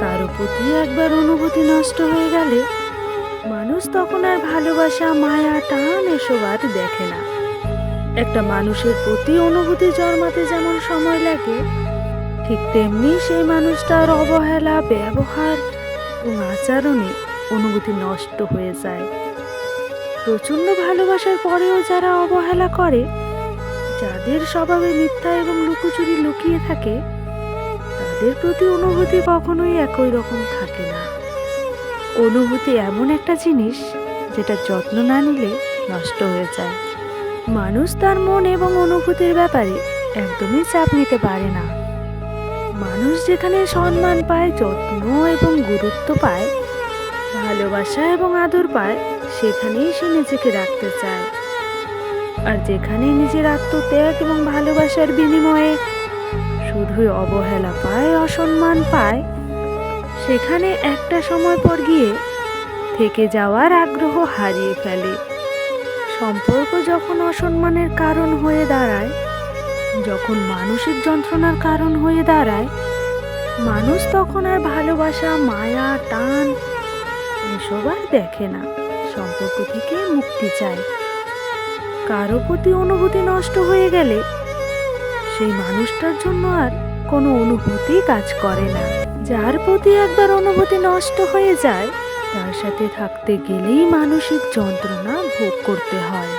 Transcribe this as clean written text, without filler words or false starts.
কারো প্রতি একবার অনুভূতি নষ্ট হয়ে গেলে মানুষ তখন আর ভালোবাসা, মায়া, টান এসব আর দেখে না। একটা মানুষের প্রতি অনুভূতি জন্মাতে যেমন সময় লাগে, ঠিক তেমনি সেই মানুষটার অবহেলা, ব্যবহার এবং আচরণে অনুভূতি নষ্ট হয়ে যায়। প্রচণ্ড ভালোবাসার পরেও যারা অবহেলা করে, যাদের স্বভাবে মিথ্যা এবং লুকোচুরি লুকিয়ে থাকে, তাদের প্রতি অনুভূতি কখনোই একই রকম থাকে না। অনুভূতি এমন একটা জিনিস যেটা যত্ন না নিলে নষ্ট হয়ে যায়। মানুষ তার মন এবং অনুভূতির ব্যাপারে একদমই চাপ নিতে পারে না। মানুষ যেখানে সম্মান পায়, যত্ন এবং গুরুত্ব পায়, ভালোবাসা এবং আদর পায়, সেখানেই সে নিজেকে রাখতে চায়। আর যেখানে নিজের আত্মত্যাগ এবং ভালোবাসার বিনিময়ে শুধুই অবহেলা পায়, অসম্মান পায়, সেখানে একটা সময় পর গিয়ে থেকে যাওয়ার আগ্রহ হারিয়ে ফেলে। সম্পর্ক যখন অসম্মানের কারণ হয়ে দাঁড়ায়, যখন মানসিক যন্ত্রণার কারণ হয়ে দাঁড়ায়, মানুষ তখন আর ভালোবাসা, মায়া, টান এসব আর দেখে না, সম্পর্ক থেকে মুক্তি চায়। কারো প্রতি অনুভূতি নষ্ট হয়ে গেলে সেই মানুষটার জন্য আর কোনো অনুভূতি কাজ করে না। যার প্রতি একবার অনুভূতি নষ্ট হয়ে যায়, তার সাথে থাকতে গেলেই মানসিক যন্ত্রণা ভোগ করতে হয়।